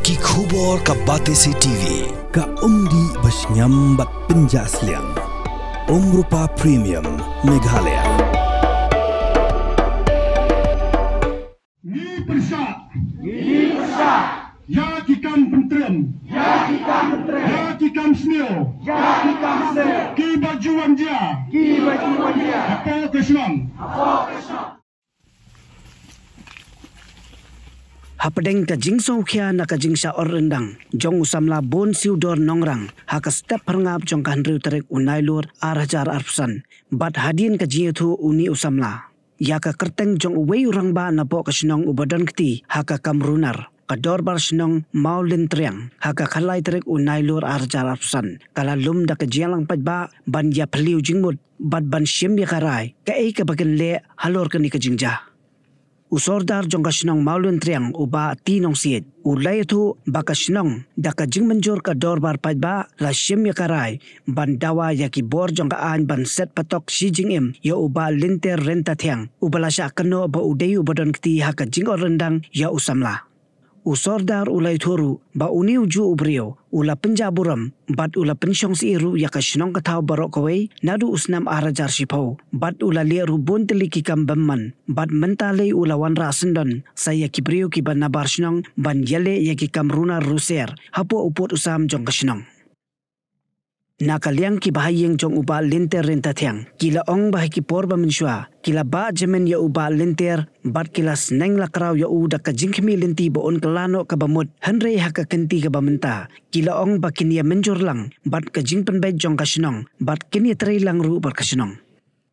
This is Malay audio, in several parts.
Ki khubor ka Batesi TV ka umdi basnyam bat penjaslian Umrupa Premium Meghalaya. Ni persa ya kikam pentrem ya kikam sneo ki bajuan dia apa kesenang Hapadeng ka jingso khia na ka jingsa orrendang jong usamla bon siudor nongrang haka step perngap jong ka handriu tarik unailur arhajar arpsan bat hadin ka jiethu uni usamla ya ka kerteng jong uwei urang ba na po ka sinong ubadon kti haka kamrunar kador bar sinong maulin triang haka khalai tarik unailur arhajar arpsan kala lum da ka jialang pajba ban ya phliu jingmut bat ban shim ya karai ka ei ka bagen le halor ka ni ka jingja usordar jong kasinong maulun triang uba tinong siet ulay tu bakasinong daka jing menjur ka dorbar pajba la shim ya karai ban dawa yaki bor jong ka an ban set patok si jing im ya uba linter renta thiang ubala sya kano ba udai ubadon kti haka jing orendang ya usamla usordar ulay thuru ba uni uju ubrio ula penjaburam bat ula pensyong si iru ya kasinong katau barok kawai nadu usnam arajar sipau bat ula liru bon teliki kam bemman bat mentale ula wanra sendon saya kibrio ki ban nabar sinong ban yale ya ki kam runa ruser hapo upot usam jong kasinong nakaliang ki bahayeng jong uba linter renta thiang kila ong bah ki porba menshua kila ba jemen ya uba linter bat kila sneng lakrau ya u da ka jingkhmi linti bo on kalano ka bamut hanre haka kenti ka bamenta kila ong ba kinia menjur lang bat ka jingpen bai jong kasinong bat kinia trei lang ru bar kasinong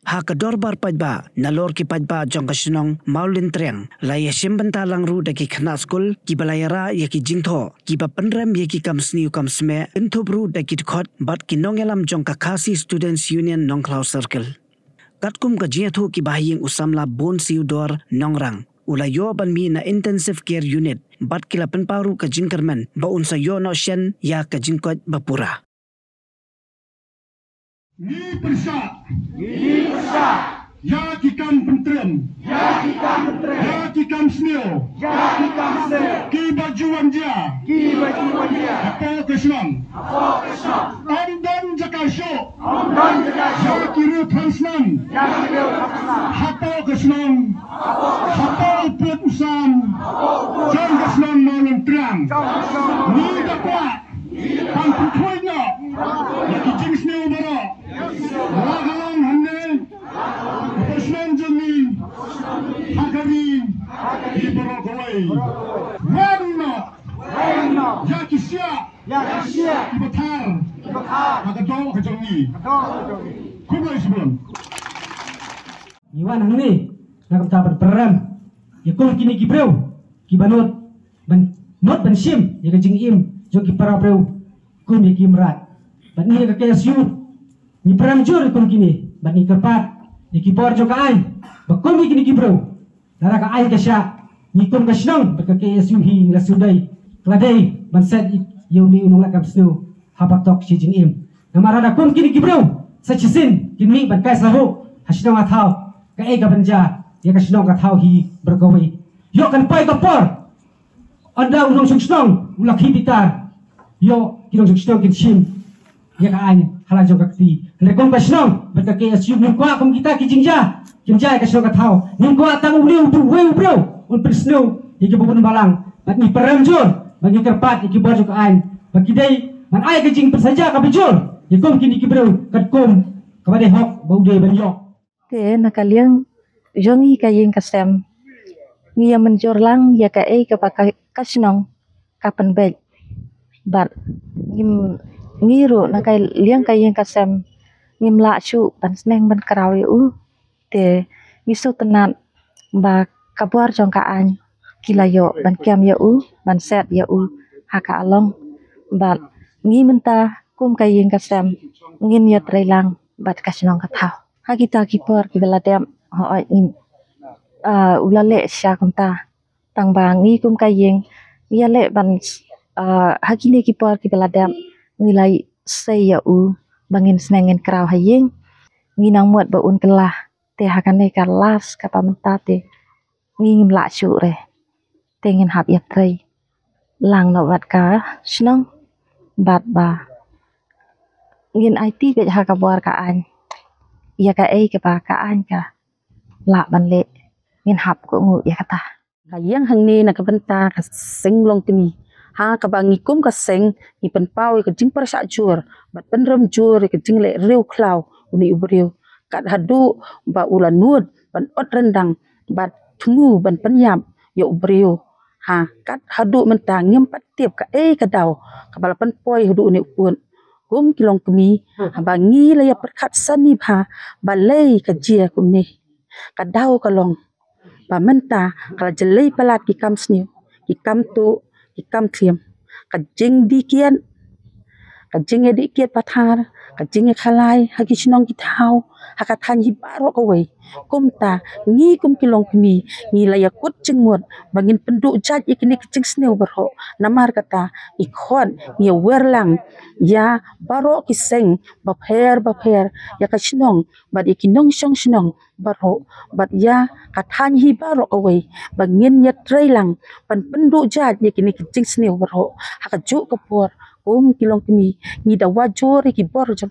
haka dorbar pajba nalor ki pajba jong kasinong maulin triang la ya simbenta lang ru da ki khna skul ki balayara ya ki jingtho ki ba penrem ya ki kam sniu kam sme intubru da ki khot bat ki nongelam jong ka khasi students union nongklau circle katkum ka jiathu ki bahiyeng usamla bon siudor nongrang ula yo ban mi na intensive care unit bat kila penparu ka jingkermen ba unsa yo no shen ya ka jingkot bapura ni persa ya kikam pentrem ya kikam sneo ki bajuan dia apa kesenang dan jakasyo ya kiri transnan apa kesenang apa uput usam jang kesenang maulun terang ni dapat pantun kuenya ya kijing sneo bara Lagalang hande Osman Jami Hagarin Ibarokawai Waduna Yakisya Ibatar Hagadaw Kajangi Kumai sebelum Iwan hang ni nakaptapat peram yakul kini kibreu kibanot ban not ban sim ya kajing im jo ki para breu kum ya kimrat ban ni ka KSU ni peram jur kum kini ban ni kerpat ni kibor jo ka ai ba kum kini kibreu dara ka ai ka sya ni kum ka snong ba ka KSU hi la sudai kladai ban set yu ni unung la kam snu habatok si jing im namarada kum kini kibreu sa chisin kini ban kai sahu hasnong athau ka ai ka banja ya ka snong ka thau hi bergawai yo kan pai ka por anda unong sungsnong ulak hibitar yo kinong sungsnong kin sim ya ka ai halajong kakti lekong ka snong berka KSU nim kwa kum kita kijingja kimja ka snong ka thau nim kwa tang uliu bu weu bro un persno ya ki bubun balang bat ni peram jor bagi kerpat ki baju ka ai bagi dai man ai ka jing persaja ka bejol ya kum kini ki bro kat kum ka bade hok bau de ban yo te nakaliang jongi kayeng kasem ngia menjor lang ya ka ei ka pakai kasnong kapan bel bat ngim ngiru nakai liang kayeng kasem ngim la chu ban sneng ban kraw yu te ngisu tenat ba kabuar jong ka an kilayo ban kiam yu ban set yu haka along bat ngi menta kum kayeng kasem ngin ya trailang bat kasnong ka thau Hagita kipor ki beladem ho in ulale sya kumta tang bangi kum kayeng miale ban hagine kipor ki beladem ngilai saya bangin senengen kraw hayeng nginang muat ba un kelah te hakane kalas kapa mentate ngingim la chu re tengen hap ya trei lang no bat ka snong bat ba ngin IT bet ha ka bor ka an ya ka ke ba ka an ka la ban le ngin hap ko ngu ya kata ka yang hang ni na ka benta ka sing long timi ha ka ba ngi kum ka sing ni pen pau ka jing par sa jur bat pen ram jur ka jing le riu klau uni ubriu kat hadu ba ulan nuot ban ot rendang bat tunggu ban penyap yo ubriu ha kat hadu mentang ngem pat tiep ka ka daw ka balapan poi hadu uni upun kum kilong kemi ba ngi la ya perkat sani ba balai ka jia kum ni ka daw ka long ba menta kala jelai palat ki kam sniu ki kam tu ki kam thiam ka jing di kian ka jing di kiat pathar ka jing khalai ha ki chnong ki thau ha ka than hi baro ka wei kum ta ngi kum kilong kemi ngi la ya kut ching mot bangin penduk jat ikini ki ching sneu baro namar kata i khon ngi werlang ya baro ki seng ba pher ya ka chnong ba ki nong shong chnong baro bat ya ka than hi baro ka wei bangin ya trailang pan penduk jat ikini ki ching sneu baro ha ka ju ka por kilong kemi ni da wajori ki bor jang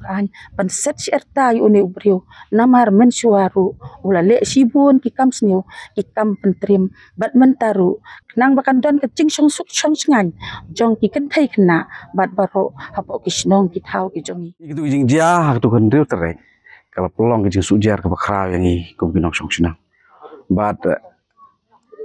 pan set si erta yu ne ubriu namar men suaru ula le sibun ki kam sneu ki kam pentrim bat mentaru nang bakan don ke ching song suk chong ngan jong ki kan thai khna bat baro hapo ki snong ki thau ki jongi itu jing dia hak tu kan riu terek kalau pelong ke jing sujar ke bakrau yang i kum kinong song sinang bat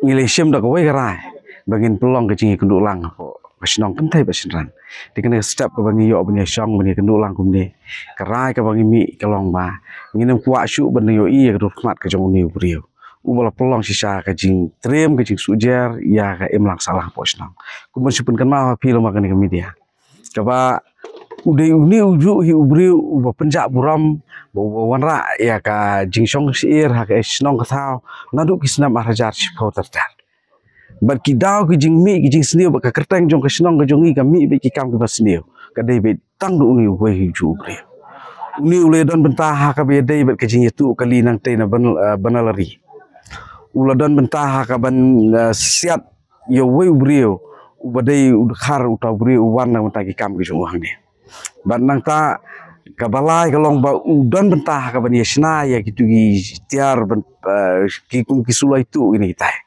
ngile sim dak wei garai bagin pelong ke jing kenduk lang hapo Pasinong kentai pasinran, dikena step ke bangi yo bangi song bangi kendulang kumni, kerai ke bangi mi kelong ba, nginem kuat syuk bangi yo iya ke dormat ke jong ni beriu, ubala pelong sisa ke jing trim ke jing sujar, ya ke emlang salah pasinong, kuman supun kenal film makan ke media, coba udah uni uju hi beriu uba penjak buram, bawa wanra ya ke jing song siir ha ke sinong ke tau, naduk kisnam arajar sipau tertar. Bat ki daw ki jing mi ki jing sneu ba ka kerteng jong ka snong ka jongi ka mi be ki kam ki ba sneu ka dei be tang du ni we hi ju bre uni ule don bentah ha ka be dei be ka jing itu kali nang te na banalari ula don bentah ha ka ban siat yo we bre u ba dei u khar u ta bre u wan na ta ki kam ki jong hang ni bat nang ta ka balai ka long ba u don bentah ka ban yesna ya ki tu gi tiar ban ki kum ki sulai tu ini tai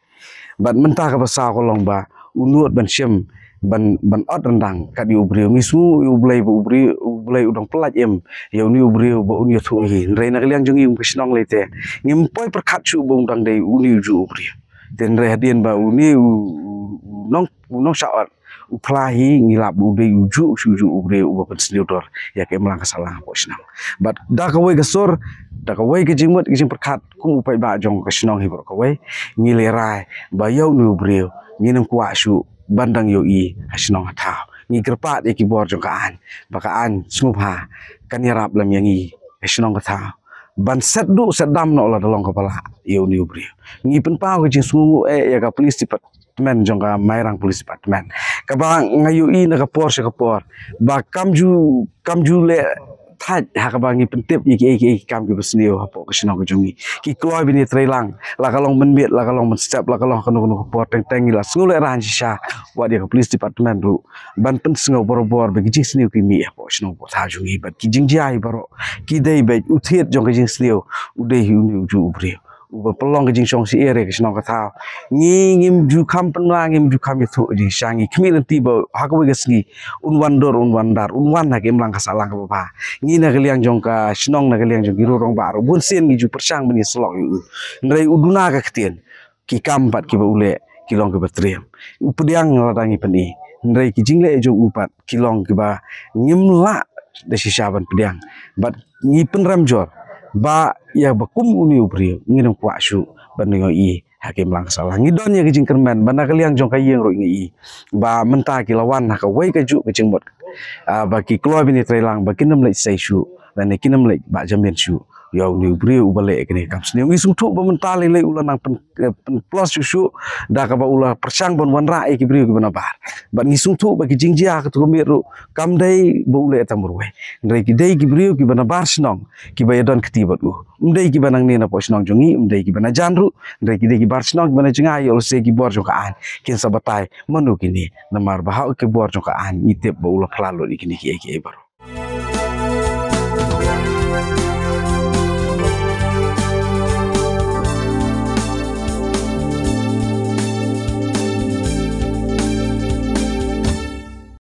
bat mentah ka basa kolong ba unuot ban syem ban ot rendang ka di ubriu misu ublai udang pelat em ya uni ubriu ba uni thu hi reina kaliang jongi um kisnong lete ngim poi perkhat chu bong dang dei uni ju ubriu ten re hadien ba uni nong saat uplahi ngilap ubi uju suju ubriu ba pensniudor ya ke melang salah posnang bat da ka we gasor da ka we ke jingmot ke jing perkhat ku upai ba jong kisnong hi bro ka we ngilerai ba yau nu ubriu nginem ku asu bandang yo i hasnong atau ngi kerpat e ki bor jong kaan bakaan sngupha kan yarap lam yang i hasnong atau ban set dam no la dolong kepala yo ni ubri ngi pen pau ke jing sungu ya ka police department jong ka mairang police department ka ba ngayu i na ka por ba kamju le thaj ha ka ba ngi pentip ki kam ki besneu hapo ke snong ke jongi ki kloi bini trailang la kalong menbit la kalong menstep la kalong kanu por teng la ngule ran sisa wa dia ke police department ru ban pen sngo bor be jing sneu ki mi hapo snong po tha jongi bat ki jing jai baro ki dei be uthiet jong ke jing sneu udei hu ni uju ubri uba pelong ke jing song si ere ke snong ka tha ngim ju kam pen la ngim ju kam itu jing sangi kmi nanti ba ha ko ge sngi unwan ha ke mlang ka salang ka ba ngi na kaliang jong ka snong na kaliang jong giru rong ba ro bun sen ngi ju persang meni slok yu ndrei uduna ka ktien ki kam pat ki ba ule kilong ke batriam updiang ladangi pani ndrei ki jing le jong upat kilong ke ba ngim la de sisaban pediang bat ngi pen ramjor ba ya bakum uni ubri nginem ku asu banyo i hakim lang salah ngidon ya kijing kerman bana kaliang jong kayeng ro ngi ba menta ki lawan ka wei ka ju kijing bot ba ki kloy bini trailang ba kinam lai sai shu dan kinam lai ba jamin shu Yau ni brio ubale kini kamsni ngi sungtu ba mentali le ulah nang pen plus susu da ka ba ulah persang bon wan rai ki brio ki bana bar ba ngi sungtu ba ki jingjia ka tu miru kam dai ba ule tamurwe ndai ki dai ki brio ki bana bar snong ki ba yadan kti ba u ndai ki banang ni na po snong jongi ndai ki bana janru ndai ki dai ki bar snong ki bana jingai ol se ki bor jo ka an ken sabatai manu kini namar ba ha ki bor jo ka an itep ba ulah klalo ni kini ki baru